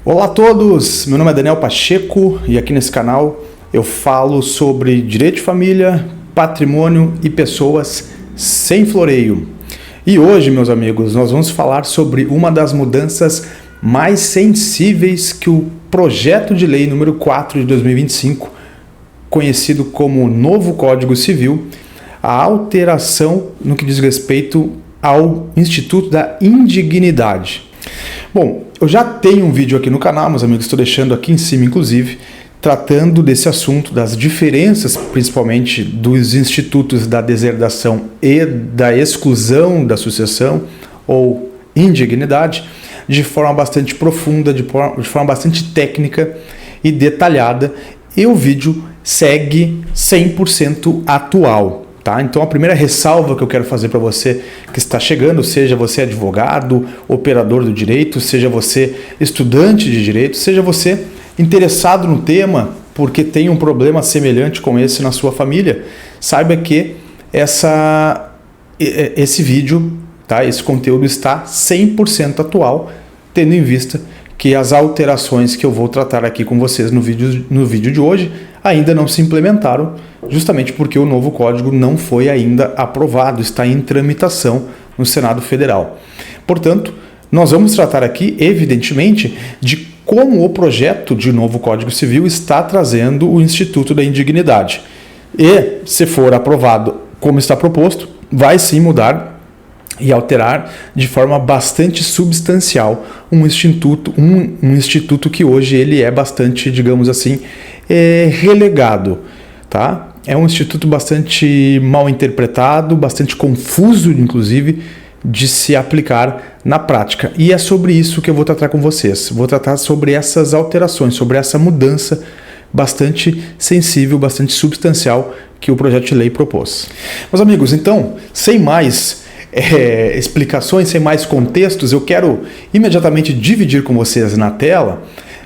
Olá a todos, meu nome é Daniel Pacheco e aqui nesse canal eu falo sobre direito de família, patrimônio e pessoas sem floreio. E hoje, meus amigos, nós vamos falar sobre uma das mudanças mais sensíveis que o projeto de lei número 4 de 2025, conhecido como Novo Código Civil, a alteração no que diz respeito ao Instituto da Indignidade. Bom, eu já tenho um vídeo aqui no canal, meus amigos, estou deixando aqui em cima, inclusive, tratando desse assunto, das diferenças, principalmente dos institutos da deserdação e da exclusão da sucessão ou indignidade, de forma bastante profunda, de forma bastante técnica e detalhada, e o vídeo segue 100% atual. Tá? Então a primeira ressalva que eu quero fazer para você que está chegando, seja você advogado, operador do direito, seja você estudante de direito, seja você interessado no tema porque tem um problema semelhante com esse na sua família, saiba que esse vídeo, tá? Esse conteúdo está 100% atual, tendo em vista que as alterações que eu vou tratar aqui com vocês no vídeo de hoje ainda não se implementaram, justamente porque o novo código não foi ainda aprovado, está em tramitação no Senado Federal. Portanto, nós vamos tratar aqui, evidentemente, de como o projeto de novo Código Civil está trazendo o Instituto da Indignidade. E, se for aprovado como está proposto, vai sim mudar e alterar de forma bastante substancial um instituto que hoje ele é bastante, digamos assim, relegado, tá? É um instituto bastante mal interpretado, bastante confuso, inclusive, de se aplicar na prática. E é sobre isso que eu vou tratar com vocês. Vou tratar sobre essas alterações, sobre essa mudança bastante sensível, bastante substancial que o projeto de lei propôs. Meus amigos, então, sem mais explicações, sem mais contextos, eu quero imediatamente dividir com vocês na tela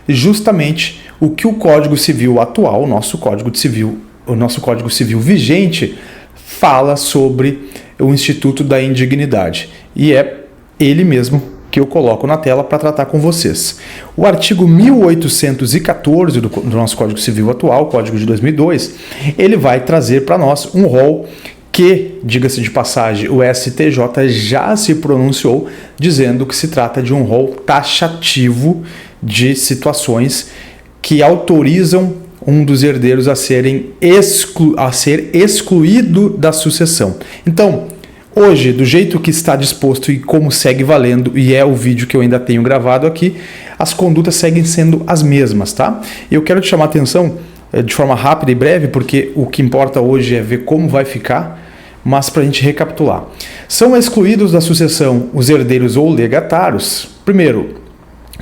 justamente o que o Código Civil atual, o nosso Código Civil vigente, fala sobre o Instituto da Indignidade. E é ele mesmo que eu coloco na tela para tratar com vocês. O artigo 1814 do nosso Código Civil atual, Código de 2002, ele vai trazer para nós um rol que, diga-se de passagem, o STJ já se pronunciou dizendo que se trata de um rol taxativo de situações que autorizam um dos herdeiros a ser excluído da sucessão. Então, hoje, do jeito que está disposto e como segue valendo, e é o vídeo que eu ainda tenho gravado aqui, as condutas seguem sendo as mesmas, tá? Eu quero te chamar a atenção de forma rápida e breve, porque o que importa hoje é ver como vai ficar, mas para a gente recapitular. São excluídos da sucessão os herdeiros ou legatários, primeiro,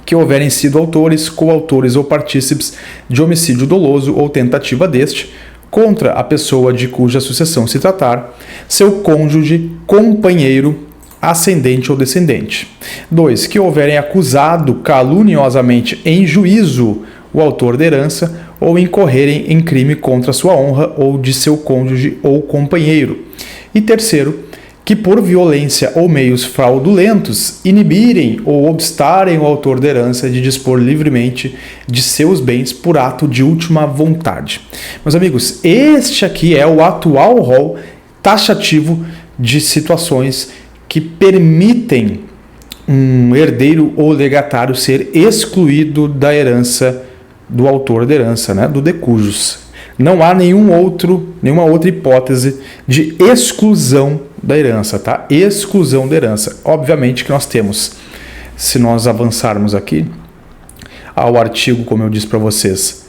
que houverem sido autores, coautores ou partícipes de homicídio doloso ou tentativa deste, contra a pessoa de cuja sucessão se tratar, seu cônjuge, companheiro, ascendente ou descendente. 2. Que houverem acusado caluniosamente em juízo o autor da herança ou incorrerem em crime contra sua honra ou de seu cônjuge ou companheiro. E terceiro, que por violência ou meios fraudulentos inibirem ou obstarem o autor da herança de dispor livremente de seus bens por ato de última vontade. Meus amigos, este aqui é o atual rol taxativo de situações que permitem um herdeiro ou legatário ser excluído da herança do autor da herança, né, do de cujus. Não há nenhuma outra hipótese de exclusão da herança, tá? Exclusão da herança. Obviamente que nós temos, se nós avançarmos aqui ao artigo, como eu disse para vocês,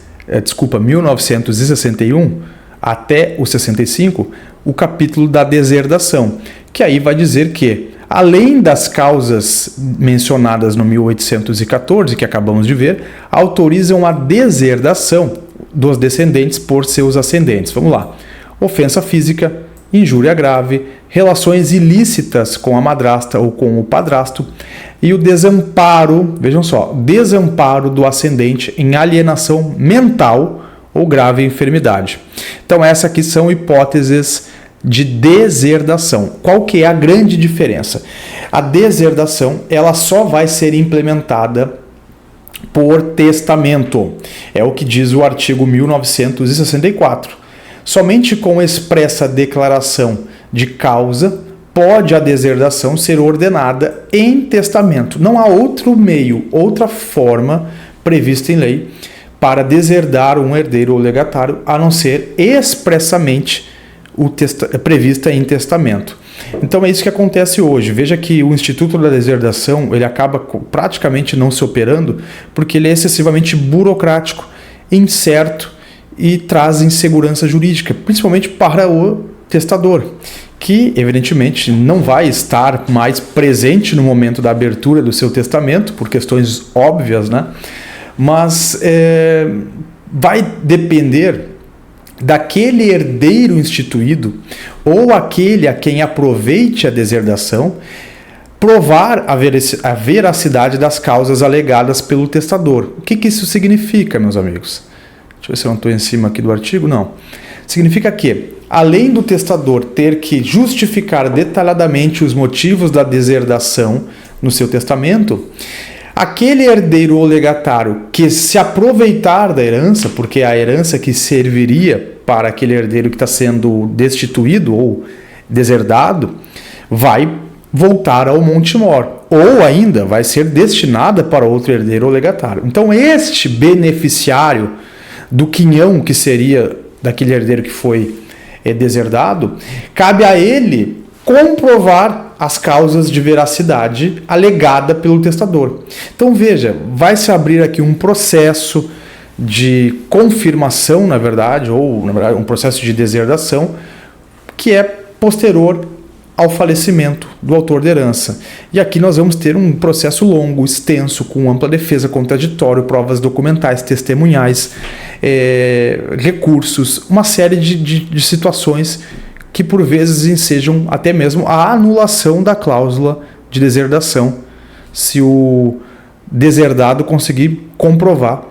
1961 até o 65, o capítulo da deserdação, que aí vai dizer que, além das causas mencionadas no 1814, que acabamos de ver, autorizam a deserdação dos descendentes por seus ascendentes. Vamos lá. Ofensa física, injúria grave, relações ilícitas com a madrasta ou com o padrasto e o desamparo, vejam só, desamparo do ascendente em alienação mental ou grave enfermidade. Então essas aqui são hipóteses de deserdação. Qual que é a grande diferença? A deserdação, ela só vai ser implementada por testamento. É o que diz o artigo 1964. Somente com expressa declaração de causa pode a deserdação ser ordenada em testamento. Não há outro meio, outra forma prevista em lei para deserdar um herdeiro ou legatário, a não ser expressamente prevista em testamento. Então é isso que acontece hoje. Veja que o Instituto da Deserdação ele acaba praticamente não se operando porque ele é excessivamente burocrático, incerto e traz insegurança jurídica, principalmente para o testador, que evidentemente não vai estar mais presente no momento da abertura do seu testamento, por questões óbvias, né? Mas vai depender daquele herdeiro instituído ou aquele a quem aproveite a deserdação provar a veracidade das causas alegadas pelo testador. O que isso significa, meus amigos? Deixa eu ver se eu não estou em cima aqui do artigo. Não. Significa que, além do testador ter que justificar detalhadamente os motivos da deserdação no seu testamento, aquele herdeiro ou legatário que se aproveitar da herança, porque é a herança que serviria para aquele herdeiro que está sendo destituído ou deserdado, vai voltar ao Monte Mor, ou ainda vai ser destinada para outro herdeiro ou legatário. Então este beneficiário do quinhão que seria daquele herdeiro que foi deserdado, cabe a ele comprovar as causas de veracidade alegada pelo testador. Então veja, vai se abrir aqui um processo de confirmação, na verdade, ou na verdade um processo de deserdação que é posterior ao falecimento do autor da herança. E aqui nós vamos ter um processo longo, extenso, com ampla defesa, contraditório, provas documentais, testemunhais, recursos, uma série de situações que por vezes ensejam até mesmo a anulação da cláusula de deserdação, se o deserdado conseguir comprovar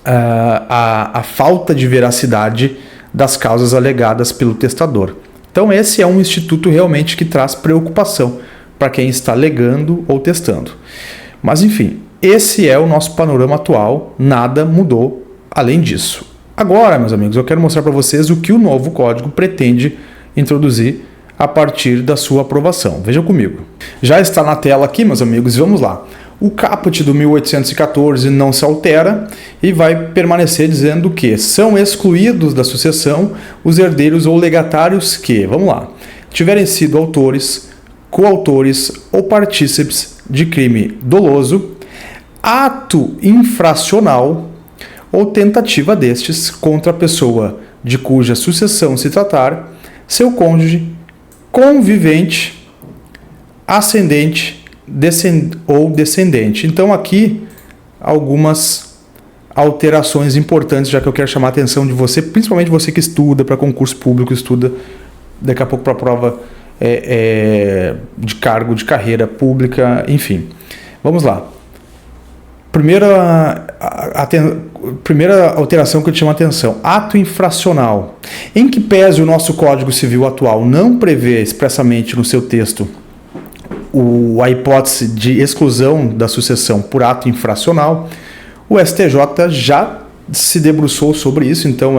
a falta de veracidade das causas alegadas pelo testador. Então esse é um instituto realmente que traz preocupação para quem está legando ou testando. Mas enfim, esse é o nosso panorama atual, nada mudou além disso. Agora, meus amigos, eu quero mostrar para vocês o que o novo código pretende introduzir a partir da sua aprovação. Vejam comigo. Já está na tela aqui, meus amigos, vamos lá. O caput do 1814 não se altera e vai permanecer dizendo que são excluídos da sucessão os herdeiros ou legatários que, vamos lá, tiverem sido autores, coautores ou partícipes de crime doloso, ato infracional ou tentativa destes contra a pessoa de cuja sucessão se tratar, seu cônjuge, convivente, ascendente ou descendente. Então aqui algumas alterações importantes, já que eu quero chamar a atenção de você, principalmente você que estuda para concurso público, estuda daqui a pouco para prova de cargo, de carreira pública, enfim. Vamos lá. Primeira alteração que eu te chamo a atenção, ato infracional. Em que pese o nosso Código Civil atual não prevê expressamente no seu texto a hipótese de exclusão da sucessão por ato infracional, o STJ já se debruçou sobre isso, então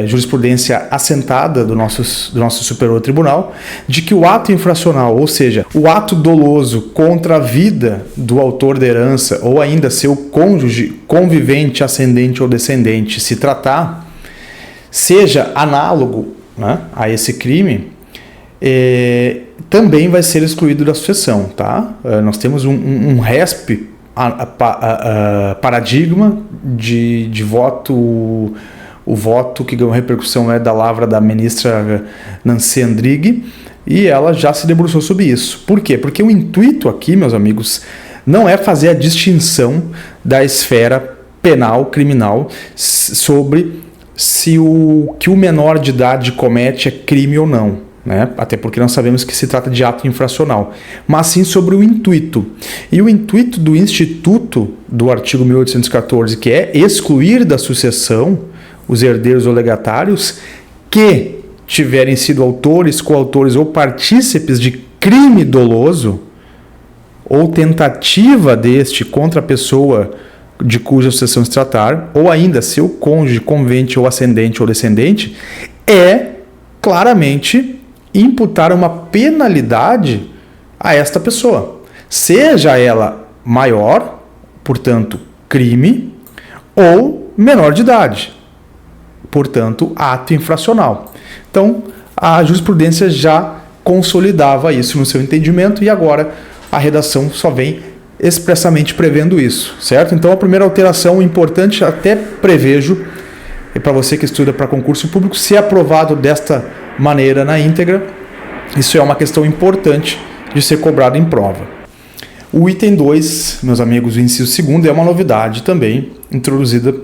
jurisprudência assentada do nosso Superior Tribunal, de que o ato infracional, ou seja, o ato doloso contra a vida do autor da herança, ou ainda seu cônjuge, convivente, ascendente ou descendente, se tratar, seja análogo, né, a esse crime, também vai ser excluído da sucessão, tá? Nós temos um RESP, paradigma de voto. O voto que ganhou repercussão é da lavra da ministra Nancy Andrighi, e ela já se debruçou sobre isso. Por quê? Porque o intuito aqui, meus amigos, não é fazer a distinção da esfera penal, criminal, sobre se o que o menor de idade comete é crime ou não, né? Até porque nós sabemos que se trata de ato infracional, mas sim sobre o intuito. E o intuito do Instituto do artigo 1814, que é excluir da sucessão os herdeiros ou legatários que tiverem sido autores, coautores ou partícipes de crime doloso, ou tentativa deste contra a pessoa de cuja sucessão se tratar, ou ainda seu cônjuge, convente ou ascendente ou descendente, é claramente imputar uma penalidade a esta pessoa, seja ela maior, portanto, crime, ou menor de idade, portanto, ato infracional. Então, a jurisprudência já consolidava isso no seu entendimento e agora a redação só vem expressamente prevendo isso, certo? Então, a primeira alteração importante, até prevejo, é para você que estuda para concurso público, se aprovado desta maneira na íntegra, isso é uma questão importante de ser cobrado em prova. O item 2, meus amigos, o inciso 2 é uma novidade também introduzida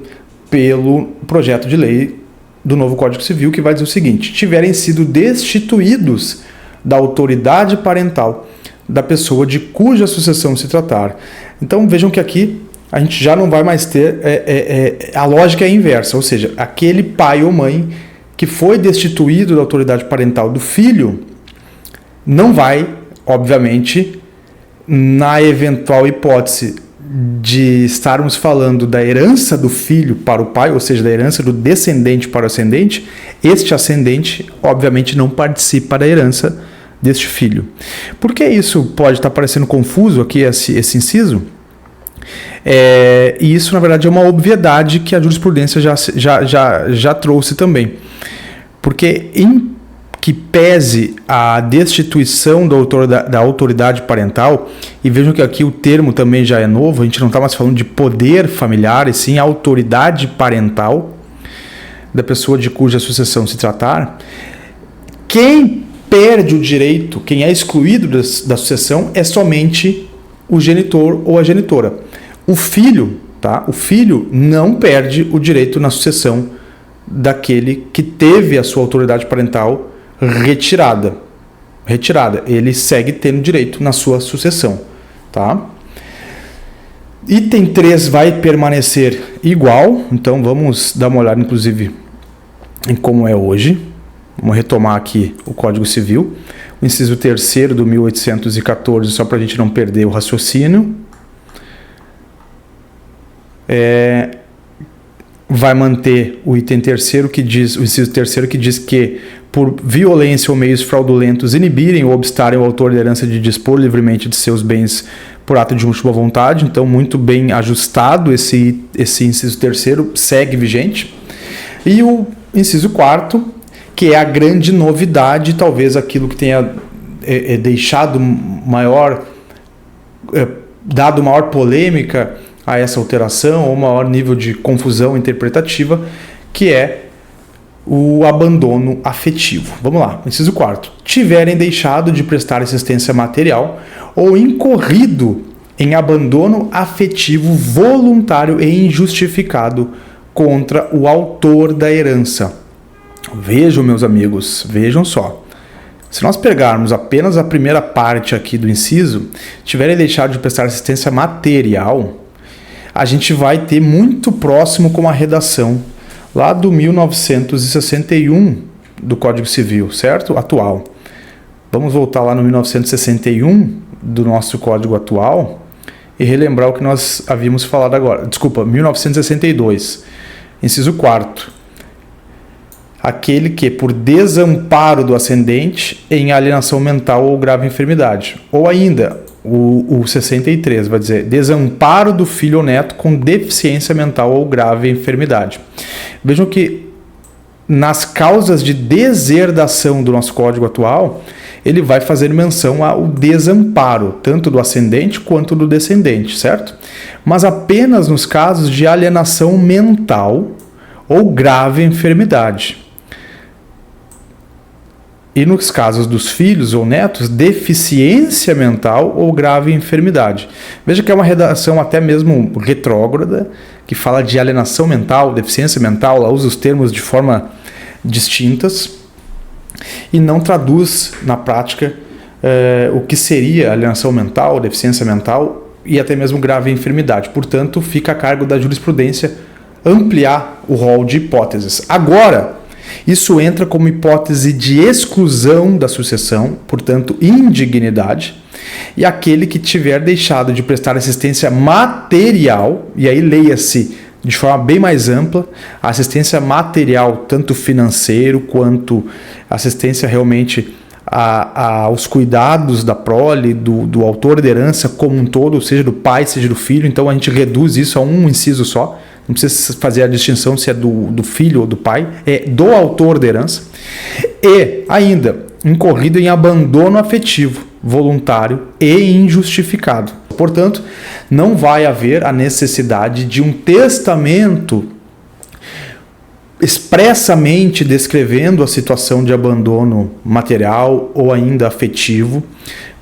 pelo projeto de lei do novo Código Civil, que vai dizer o seguinte: tiverem sido destituídos da autoridade parental da pessoa de cuja sucessão se tratar. Então vejam que aqui a gente já não vai mais ter, a lógica é inversa, ou seja, aquele pai ou mãe que foi destituído da autoridade parental do filho não vai, obviamente, na eventual hipótese de estarmos falando da herança do filho para o pai, ou seja, da herança do descendente para o ascendente, este ascendente, obviamente, não participa da herança deste filho. Por que isso pode estar parecendo confuso aqui, esse inciso? E isso, na verdade, é uma obviedade que a jurisprudência já trouxe também. Porque em que pese a destituição da autoridade parental, e vejam que aqui o termo também já é novo, a gente não está mais falando de poder familiar, e sim autoridade parental da pessoa de cuja sucessão se tratar, quem perde o direito, quem é excluído da sucessão é somente o genitor ou a genitora. O filho, tá? O filho não perde o direito na sucessão daquele que teve a sua autoridade parental retirada. Ele segue tendo direito na sua sucessão, tá? Item 3 vai permanecer igual, então vamos dar uma olhada, inclusive, em como é hoje. Vamos retomar aqui o Código Civil, o inciso 3º do 1814, só para a gente não perder o raciocínio. Vai manter o item 3º que diz, o inciso 3º que diz que por violência ou meios fraudulentos inibirem ou obstarem o autor da herança de dispor livremente de seus bens por ato de última vontade. Então, muito bem ajustado esse inciso 3º, segue vigente. E o inciso 4º, que é a grande novidade, talvez aquilo que tenha deixado maior, dado maior polêmica a essa alteração, ou maior nível de confusão interpretativa, que é o abandono afetivo. Vamos lá, inciso 4º. Tiverem deixado de prestar assistência material ou incorrido em abandono afetivo voluntário e injustificado contra o autor da herança. Vejam, meus amigos, vejam só. Se nós pegarmos apenas a primeira parte aqui do inciso, tiverem deixado de prestar assistência material, a gente vai ter muito próximo com a redação lá do 1961 do Código Civil, certo? Atual. Vamos voltar lá no 1961 do nosso Código atual e relembrar o que nós havíamos falado agora. Desculpa, 1962, inciso 4º. Aquele que, por desamparo do ascendente, em alienação mental ou grave enfermidade. Ou ainda, o 63 vai dizer desamparo do filho ou neto com deficiência mental ou grave enfermidade. Vejam que nas causas de deserdação do nosso código atual, ele vai fazer menção ao desamparo, tanto do ascendente quanto do descendente, certo? Mas apenas nos casos de alienação mental ou grave enfermidade. E nos casos dos filhos ou netos, deficiência mental ou grave enfermidade. Veja que é uma redação até mesmo retrógrada, que fala de alienação mental, deficiência mental, ela usa os termos de forma distintas e não traduz na prática o que seria alienação mental, deficiência mental e até mesmo grave enfermidade. Portanto, fica a cargo da jurisprudência ampliar o rol de hipóteses. Agora, isso entra como hipótese de exclusão da sucessão, portanto, indignidade, e aquele que tiver deixado de prestar assistência material, e aí leia-se de forma bem mais ampla, assistência material, tanto financeiro quanto assistência realmente aos cuidados da prole, do autor da herança como um todo, seja do pai, seja do filho. Então a gente reduz isso a um inciso só, não precisa fazer a distinção se é do filho ou do pai, é do autor da herança. E ainda, incorrido em abandono afetivo, voluntário e injustificado. Portanto, não vai haver a necessidade de um testamento expressamente descrevendo a situação de abandono material ou ainda afetivo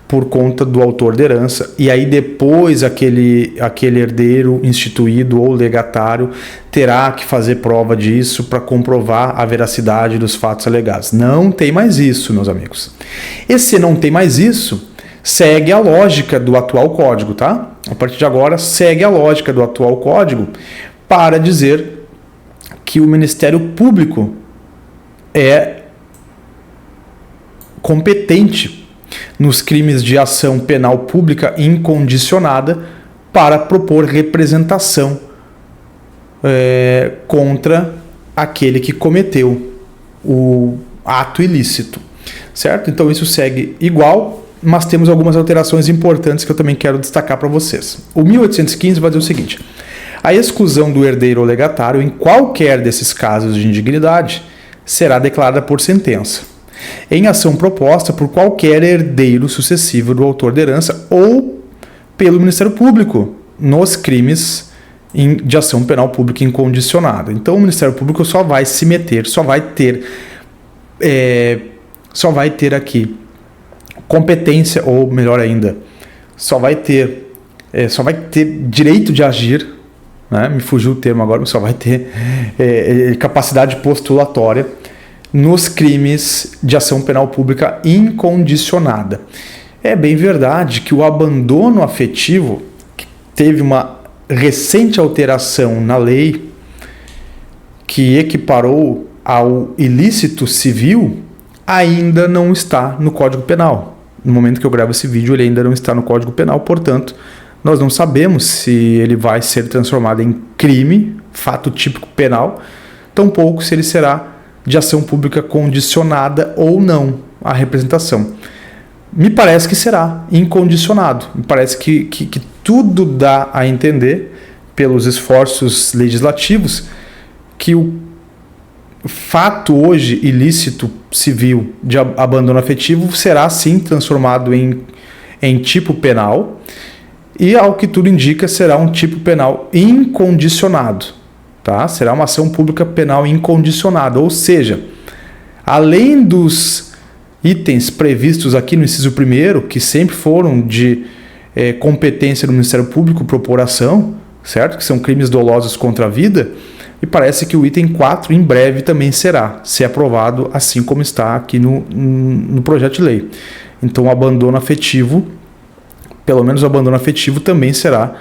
por conta do autor da herança, e aí depois aquele herdeiro instituído ou legatário terá que fazer prova disso para comprovar a veracidade dos fatos alegados. Não tem mais isso, meus amigos. E se não tem mais isso, segue a lógica do atual código, tá? A partir de agora, segue a lógica do atual código para dizer que o Ministério Público é competente nos crimes de ação penal pública incondicionada para propor representação contra aquele que cometeu o ato ilícito, certo? Então isso segue igual, mas temos algumas alterações importantes que eu também quero destacar para vocês. O 1815 vai dizer o seguinte: a exclusão do herdeiro ou legatário em qualquer desses casos de indignidade será declarada por sentença, em ação proposta por qualquer herdeiro sucessivo do autor da herança ou pelo Ministério Público nos crimes de ação penal pública incondicionada. Então o Ministério Público só vai se meter, só vai ter aqui competência, ou melhor ainda, só vai ter direito de agir, né? Me fugiu o termo agora, só vai ter capacidade postulatória nos crimes de ação penal pública incondicionada. É bem verdade que o abandono afetivo, que teve uma recente alteração na lei que equiparou ao ilícito civil, ainda não está no Código Penal. No momento que eu gravo esse vídeo, ele ainda não está no Código Penal, portanto, nós não sabemos se ele vai ser transformado em crime, fato típico penal, tampouco se ele será de ação pública condicionada ou não a representação. Me parece que será incondicionado. Me parece que tudo dá a entender, pelos esforços legislativos, que o fato hoje ilícito civil de abandono afetivo será sim transformado em tipo penal, e ao que tudo indica será um tipo penal incondicionado, tá? Será uma ação pública penal incondicionada, ou seja, além dos itens previstos aqui no inciso 1º, que sempre foram de competência do Ministério Público propor ação, certo? Que são crimes dolosos contra a vida, e parece que o item 4 em breve também será, se aprovado, assim como está aqui no projeto de lei. Então o abandono afetivo, pelo menos o abandono afetivo também será,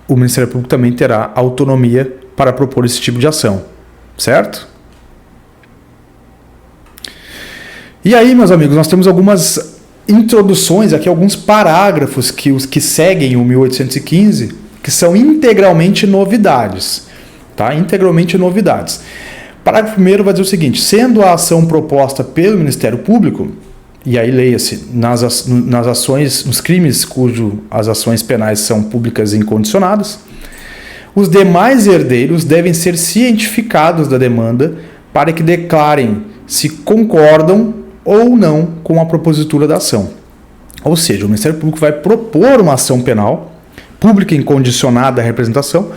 o Ministério Público também terá autonomia para propor esse tipo de ação, certo? E aí, meus amigos, nós temos algumas introduções aqui, alguns parágrafos que os que seguem o 1815, que são integralmente novidades, tá? Integralmente novidades. Parágrafo 1º vai dizer o seguinte: sendo a ação proposta pelo Ministério Público, e aí leia-se, nas ações, nos crimes as ações penais são públicas e incondicionadas, os demais herdeiros devem ser cientificados da demanda para que declarem se concordam ou não com a propositura da ação. Ou seja, o Ministério Público vai propor uma ação penal pública incondicionada à representação,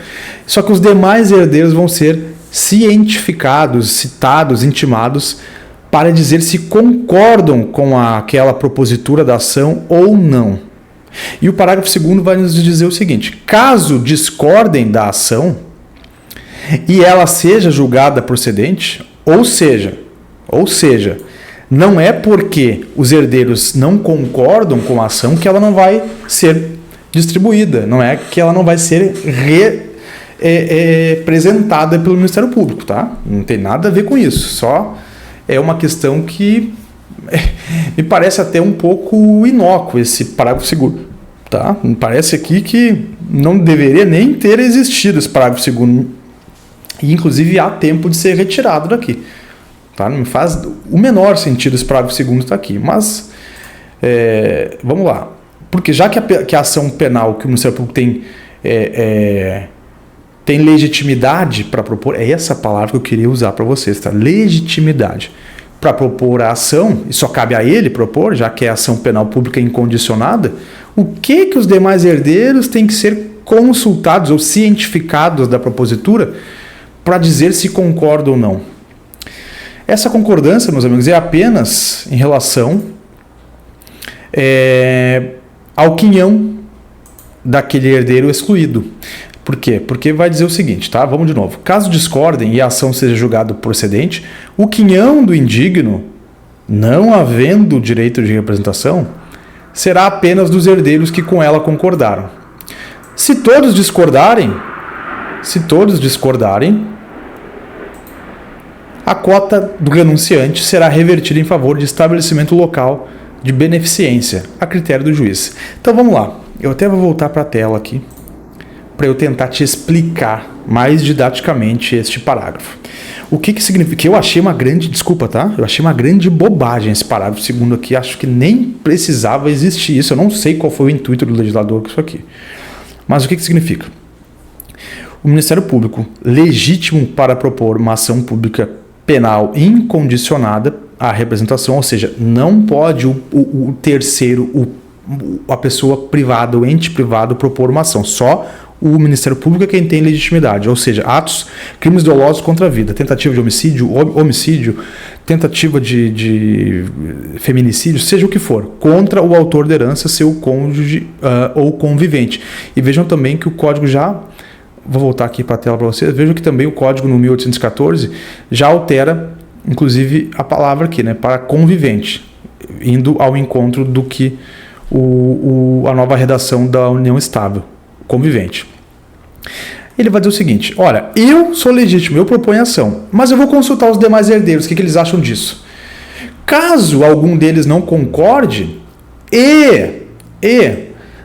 só que os demais herdeiros vão ser cientificados, citados, intimados, para dizer se concordam com aquela propositura da ação ou não. E o parágrafo 2º vai nos dizer o seguinte: caso discordem da ação e ela seja julgada procedente, ou seja, não é porque os herdeiros não concordam com a ação que ela não vai ser distribuída, não é que ela não vai ser representada pelo Ministério Público, tá? Não tem nada a ver com isso, só é uma questão que me parece até um pouco inócuo esse parágrafo segundo, tá? Me parece aqui que não deveria nem ter existido esse parágrafo segundo, e inclusive há tempo de ser retirado daqui, tá? Não me faz o menor sentido esse parágrafo segundo estar aqui, mas vamos lá, porque já que a ação penal que o Ministério Público tem legitimidade para propor, é essa palavra que eu queria usar para vocês, tá? Legitimidade para propor a ação, e só cabe a ele propor, já que é ação penal pública incondicionada, o que os demais herdeiros têm que ser consultados ou cientificados da propositura para dizer se concordam ou não. Essa concordância, meus amigos, é apenas em relação ao quinhão daquele herdeiro excluído. Por quê? Porque vai dizer o seguinte, tá? Vamos de novo. Caso discordem e a ação seja julgada procedente, o quinhão do indigno, não havendo direito de representação, será apenas dos herdeiros que com ela concordaram. Se todos discordarem, a cota do renunciante será revertida em favor de estabelecimento local de beneficência, a critério do juiz. Então vamos lá. Eu até vou voltar para a tela aqui, para eu tentar te explicar mais didaticamente este parágrafo. O que significa? Eu achei uma grande, desculpa, tá? Eu achei uma grande bobagem esse parágrafo segundo aqui, acho que nem precisava existir isso, eu não sei qual foi o intuito do legislador com isso aqui. Mas o que significa? O Ministério Público, legítimo para propor uma ação pública penal incondicionada à representação, ou seja, não pode o terceiro, a pessoa privada, o ente privado propor uma ação, só o Ministério Público é quem tem legitimidade, ou seja, atos, crimes dolosos contra a vida, tentativa de homicídio, tentativa de feminicídio, seja o que for, contra o autor da herança, seu cônjuge ou convivente. E vejam também que o Código já, vou voltar aqui para a tela para vocês, vejam que também o Código no 1814 já altera, inclusive, a palavra aqui, né, para convivente, indo ao encontro do que a nova redação da união estável, convivente. Ele vai dizer o seguinte, olha, eu sou legítimo, eu proponho ação, mas eu vou consultar os demais herdeiros, o que eles acham disso. Caso algum deles não concorde e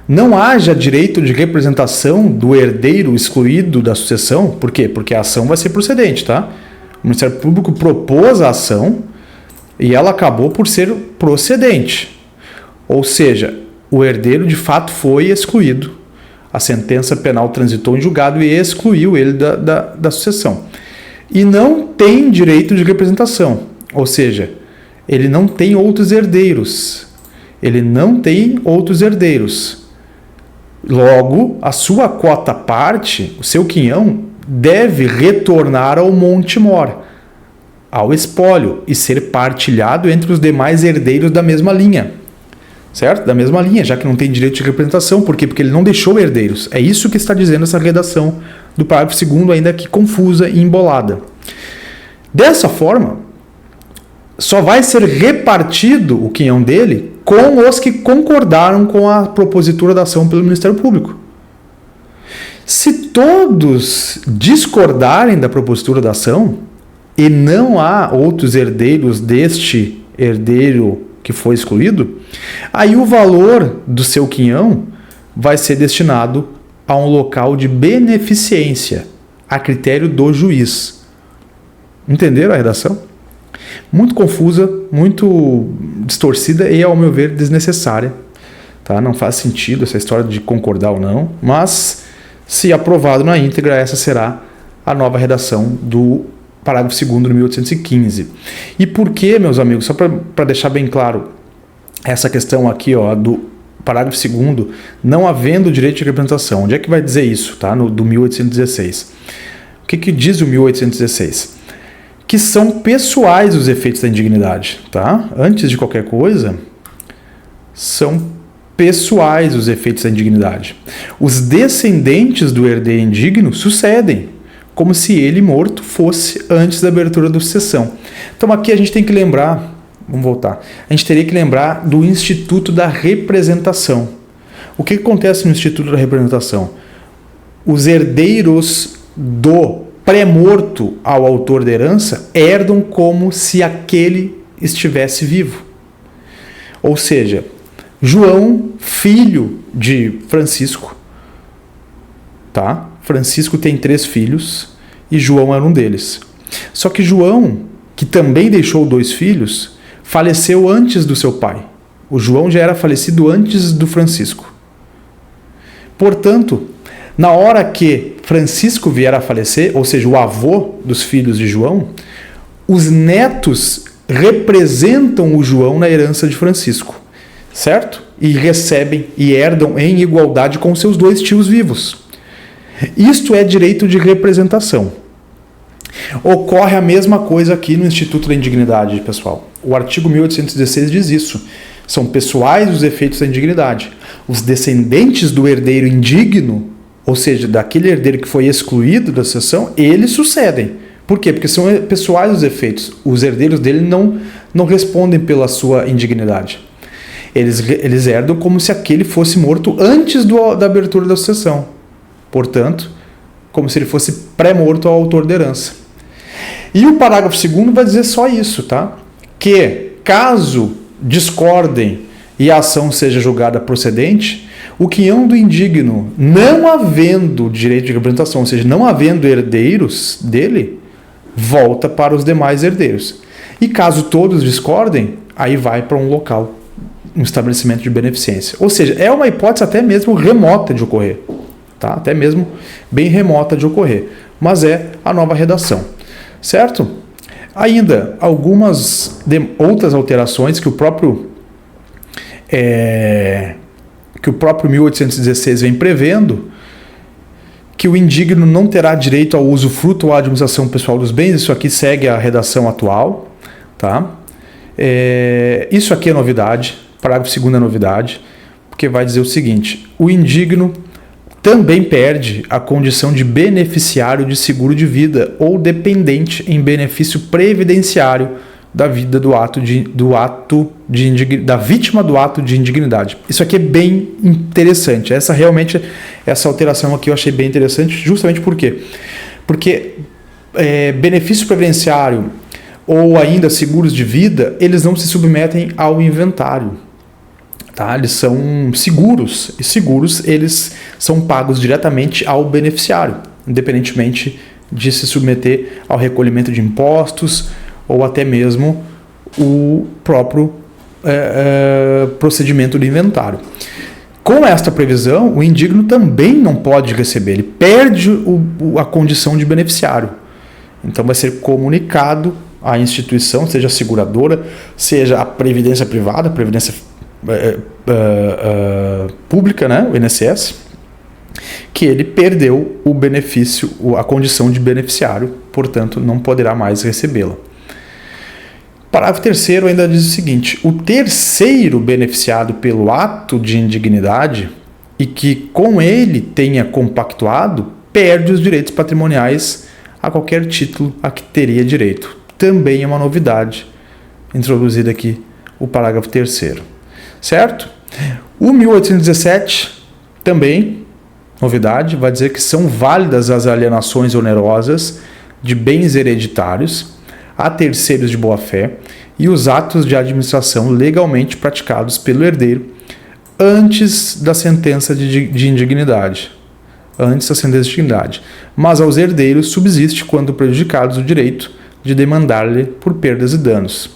não haja direito de representação do herdeiro excluído da sucessão, por quê? Porque a ação vai ser procedente, tá? O Ministério Público propôs a ação e ela acabou por ser procedente. Ou seja, o herdeiro de fato foi excluído. A sentença penal transitou em julgado e excluiu ele da sucessão. E não tem direito de representação. Ou seja, ele não tem outros herdeiros. Logo, a sua quota parte, o seu quinhão, deve retornar ao Monte Mor, ao espólio, e ser partilhado entre os demais herdeiros da mesma linha. Certo? Da mesma linha, já que não tem direito de representação. Por quê? Porque ele não deixou herdeiros. É isso que está dizendo essa redação do parágrafo 2º, ainda que confusa e embolada. Dessa forma, só vai ser repartido o quinhão dele com os que concordaram com a propositura da ação pelo Ministério Público. Se todos discordarem da propositura da ação e não há outros herdeiros deste herdeiro que foi excluído, aí o valor do seu quinhão vai ser destinado a um local de beneficência, a critério do juiz. Entenderam a redação? Muito confusa, muito distorcida e, ao meu ver, desnecessária. Tá? Não faz sentido essa história de concordar ou não, mas, se aprovado na íntegra, essa será a nova redação do parágrafo 2º de 1815. E por que, meus amigos, só para deixar bem claro essa questão aqui, ó, do parágrafo 2º, não havendo direito de representação. Onde é que vai dizer isso, tá? Do 1816. O que diz o 1816? Que são pessoais os efeitos da indignidade, tá? Antes de qualquer coisa, são pessoais os efeitos da indignidade. Os descendentes do herdeiro indigno sucedem, como se ele morto fosse antes da abertura da sucessão. Então aqui a gente tem que lembrar, vamos voltar, a gente teria que lembrar do Instituto da Representação. O que acontece no Instituto da Representação? Os herdeiros do pré-morto ao autor da herança herdam como se aquele estivesse vivo. Ou seja, João, filho de Francisco, tá? Francisco tem 3 filhos e João era um deles. Só que João, que também deixou 2 filhos, faleceu antes do seu pai. O João já era falecido antes do Francisco. Portanto, na hora que Francisco vier a falecer, ou seja, o avô dos filhos de João, os netos representam o João na herança de Francisco, certo? E recebem e herdam em igualdade com seus 2 tios vivos. Isto é direito de representação. Ocorre a mesma coisa aqui no Instituto da Indignidade, pessoal. O artigo 1816 diz isso. São pessoais os efeitos da indignidade. Os descendentes do herdeiro indigno, ou seja, daquele herdeiro que foi excluído da sucessão, eles sucedem. Por quê? Porque são pessoais os efeitos. Os herdeiros dele não respondem pela sua indignidade. Eles herdam como se aquele fosse morto antes da abertura da sucessão. Portanto, como se ele fosse pré-morto ao autor da herança. E o parágrafo 2º vai dizer só isso, tá? Que, caso discordem e a ação seja julgada procedente, o quinhão do indigno, não havendo direito de representação, ou seja, não havendo herdeiros dele, volta para os demais herdeiros. E caso todos discordem, aí vai para um local, um estabelecimento de beneficência. Ou seja, é uma hipótese até mesmo remota de ocorrer, tá? Até mesmo bem remota de ocorrer, mas é a nova redação, certo? Ainda algumas outras alterações que o próprio 1816 vem prevendo, que o indigno não terá direito ao usufruto ou à administração pessoal dos bens. Isso aqui segue a redação atual, tá? Isso aqui é novidade, parágrafo 2º é novidade, porque vai dizer o seguinte: o indigno também perde a condição de beneficiário de seguro de vida ou dependente em benefício previdenciário da vida da vítima do ato de indignidade. Isso aqui é bem interessante. Essa alteração aqui eu achei bem interessante, justamente por quê? Porque benefício previdenciário ou ainda seguros de vida, eles não se submetem ao inventário. Tá? Eles são seguros, e seguros eles são pagos diretamente ao beneficiário, independentemente de se submeter ao recolhimento de impostos ou até mesmo o próprio procedimento do inventário. Com esta previsão, o indigno também não pode receber, ele perde a condição de beneficiário. Então vai ser comunicado à instituição, seja a seguradora, seja a previdência privada, a previdência pública, né, o INSS, que ele perdeu o benefício, a condição de beneficiário, portanto não poderá mais recebê-la. Parágrafo 3º ainda diz o seguinte: o terceiro beneficiado pelo ato de indignidade e que com ele tenha compactuado perde os direitos patrimoniais a qualquer título a que teria direito. Também é uma novidade introduzida aqui o parágrafo 3º. Certo? O 1817 também, novidade, vai dizer que são válidas as alienações onerosas de bens hereditários a terceiros de boa-fé e os atos de administração legalmente praticados pelo herdeiro antes da sentença de indignidade. Mas aos herdeiros subsiste, quando prejudicados, o direito de demandar-lhe por perdas e danos.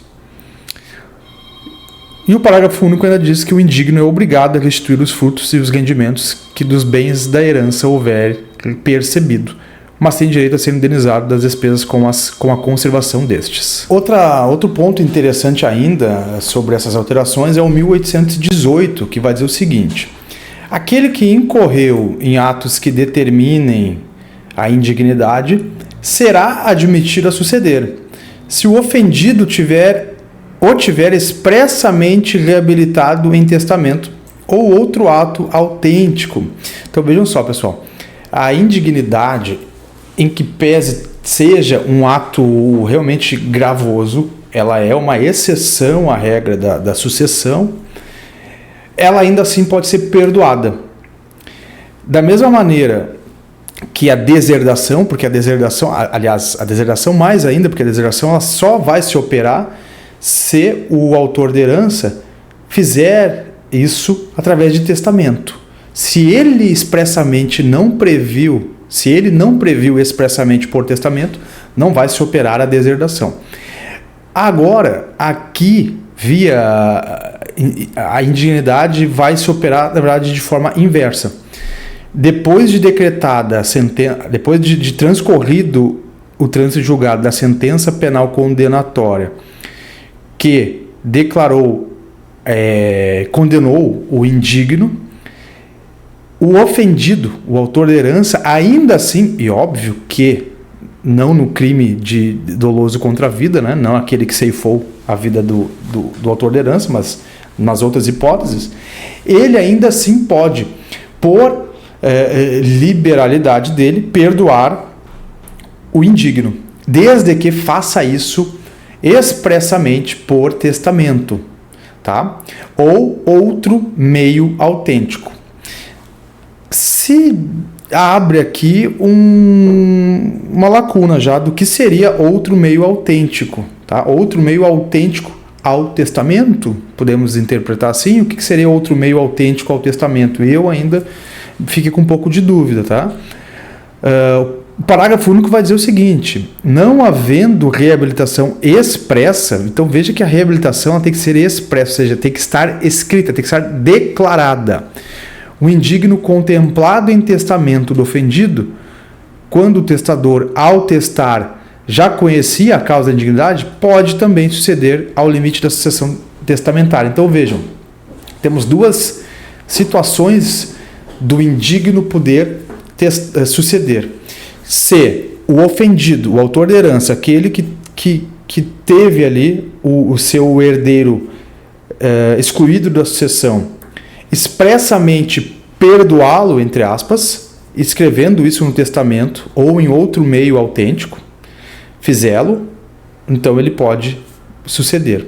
E o parágrafo único ainda diz que o indigno é obrigado a restituir os frutos e os rendimentos que dos bens da herança houver percebido, mas tem direito a ser indenizado das despesas com a conservação destes. Outro ponto interessante ainda sobre essas alterações é o 1818, que vai dizer o seguinte: aquele que incorreu em atos que determinem a indignidade será admitido a suceder, se o ofendido tiver expressamente reabilitado em testamento ou outro ato autêntico. Então vejam só, pessoal, a indignidade, em que pese seja um ato realmente gravoso, ela é uma exceção à regra da sucessão, ela ainda assim pode ser perdoada. Da mesma maneira que a deserdação, porque a deserdação mais ainda, porque a deserdação ela só vai se operar se o autor da herança fizer isso através de testamento. Se ele expressamente não previu, se ele não previu expressamente por testamento, não vai se operar a deserdação. Agora, aqui, via a indignidade, vai se operar, na verdade, de forma inversa. Depois de decretada a sentença, depois de transcorrido o trânsito julgado da sentença penal condenatória, que declarou, condenou o indigno, o ofendido, o autor da herança, ainda assim, e óbvio que não no crime de doloso contra a vida, né? Não aquele que ceifou a vida do autor da herança, mas nas outras hipóteses, ele ainda assim pode, por liberalidade dele, perdoar o indigno, desde que faça isso expressamente por testamento, tá? Ou outro meio autêntico. Se abre aqui uma lacuna já do que seria outro meio autêntico, tá? Outro meio autêntico ao testamento, podemos interpretar assim. O que seria outro meio autêntico ao testamento? Eu ainda fiquei com um pouco de dúvida, tá? O parágrafo único vai dizer o seguinte: não havendo reabilitação expressa, então veja que a reabilitação tem que ser expressa, ou seja, tem que estar escrita, tem que estar declarada. O indigno contemplado em testamento do ofendido, quando o testador, ao testar, já conhecia a causa da indignidade, pode também suceder ao limite da sucessão testamentária. Então vejam, temos duas situações do indigno poder suceder. Se o ofendido, o autor da herança, aquele que teve ali o seu herdeiro excluído da sucessão, expressamente perdoá-lo, entre aspas, escrevendo isso no testamento ou em outro meio autêntico, fizê-lo, então ele pode suceder.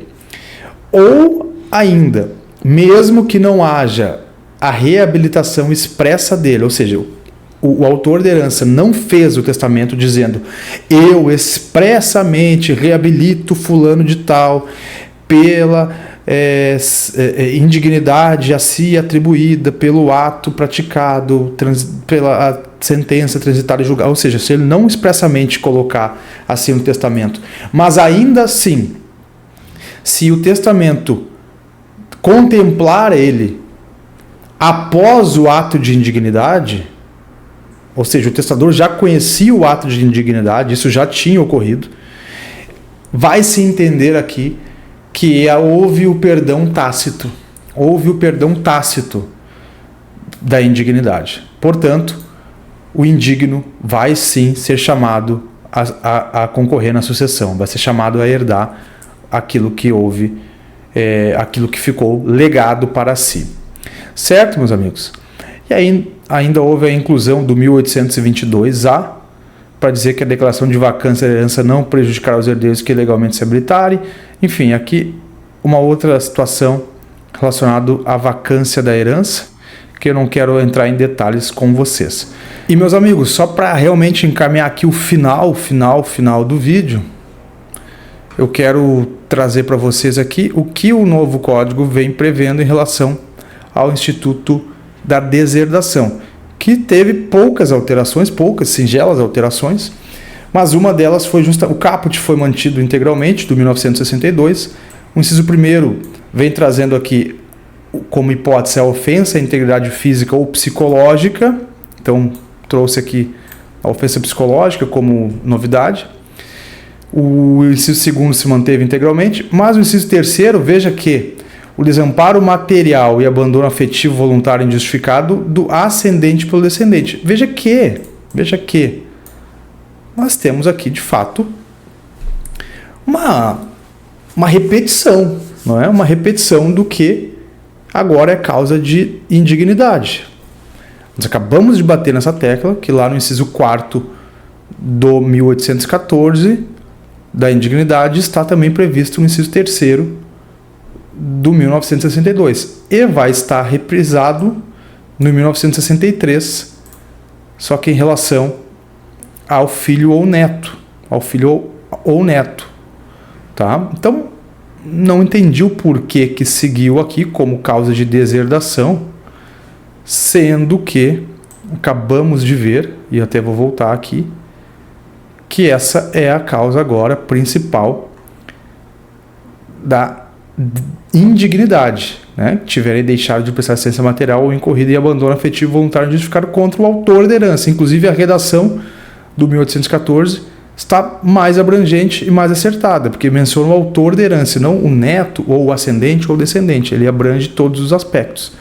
Ou ainda, mesmo que não haja a reabilitação expressa dele, ou seja, o autor da herança não fez o testamento dizendo: eu expressamente reabilito fulano de tal pela indignidade a si atribuída pelo ato praticado, pela sentença transitada e julgada. Ou seja, se ele não expressamente colocar assim no testamento, mas ainda assim, se o testamento contemplar ele após o ato de indignidade, ou seja, o testador já conhecia o ato de indignidade, isso já tinha ocorrido, vai se entender aqui que houve o perdão tácito. Houve o perdão tácito da indignidade. Portanto, o indigno vai sim ser chamado a concorrer na sucessão, vai ser chamado a herdar aquilo que houve, aquilo que ficou legado para si. Certo, meus amigos? E aí ainda houve a inclusão do 1822A, para dizer que a declaração de vacância da herança não prejudicará os herdeiros que legalmente se habilitarem. Enfim, aqui uma outra situação relacionada à vacância da herança, que eu não quero entrar em detalhes com vocês. E, meus amigos, só para realmente encaminhar aqui o final do vídeo, eu quero trazer para vocês aqui o que o novo código vem prevendo em relação ao Instituto da Deserdação, que teve poucas alterações, poucas singelas alterações, mas uma delas foi o caput foi mantido integralmente, do 1962. O inciso 1º vem trazendo aqui como hipótese a ofensa à integridade física ou psicológica, então trouxe aqui a ofensa psicológica como novidade. O inciso 2º se manteve integralmente, mas o inciso 3º, veja que o desamparo material e abandono afetivo voluntário injustificado do ascendente pelo descendente. Veja que nós temos aqui, de fato, uma repetição, não é? Uma repetição do que agora é causa de indignidade. Nós acabamos de bater nessa tecla, que lá no inciso 4º do 1814, da indignidade, está também previsto no inciso 3º do 1962 e vai estar reprisado no 1963, só que em relação ao filho ou neto, tá? Então, não entendi o porquê que seguiu aqui como causa de deserdação, sendo que acabamos de ver, e até vou voltar aqui, que essa é a causa agora principal da indignidade, né? Tiverem deixado de prestar assistência material ou incorrido em abandono afetivo voluntário injustificado contra o autor da herança. Inclusive a redação do 1814 está mais abrangente e mais acertada, porque menciona o autor da herança, não o neto ou o ascendente ou o descendente. Ele abrange todos os aspectos.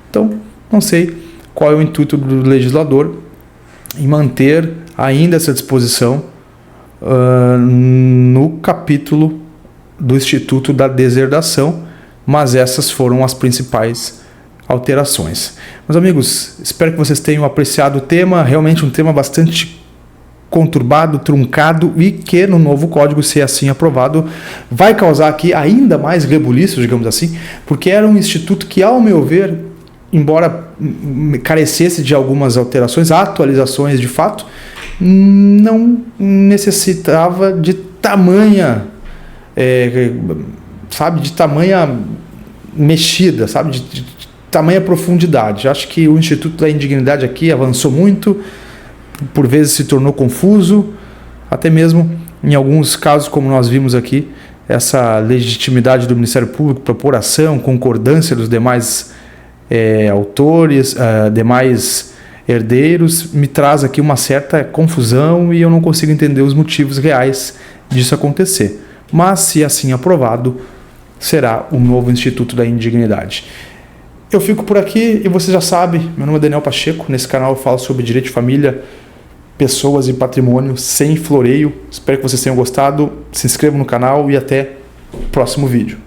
Então, não sei qual é o intuito do legislador em manter ainda essa disposição no capítulo do Instituto da Deserdação, mas essas foram as principais alterações. Meus amigos, espero que vocês tenham apreciado o tema, realmente um tema bastante conturbado, truncado, e que no novo código, se assim aprovado, vai causar aqui ainda mais rebuliço, digamos assim, porque era um instituto que, ao meu ver, embora carecesse de algumas alterações, atualizações de fato, não necessitava de tamanha, de tamanha mexida, de tamanha profundidade. Acho que o Instituto da Indignidade aqui avançou muito, por vezes se tornou confuso, até mesmo em alguns casos, como nós vimos aqui, essa legitimidade do Ministério Público para propor ação, concordância dos demais autores, demais herdeiros, me traz aqui uma certa confusão e eu não consigo entender os motivos reais disso acontecer. Mas, se assim aprovado, será o novo Instituto da Indignidade. Eu fico por aqui e você já sabe, meu nome é Daniel Pacheco, nesse canal eu falo sobre direito de família, pessoas e patrimônio sem floreio. Espero que vocês tenham gostado, se inscrevam no canal e até o próximo vídeo.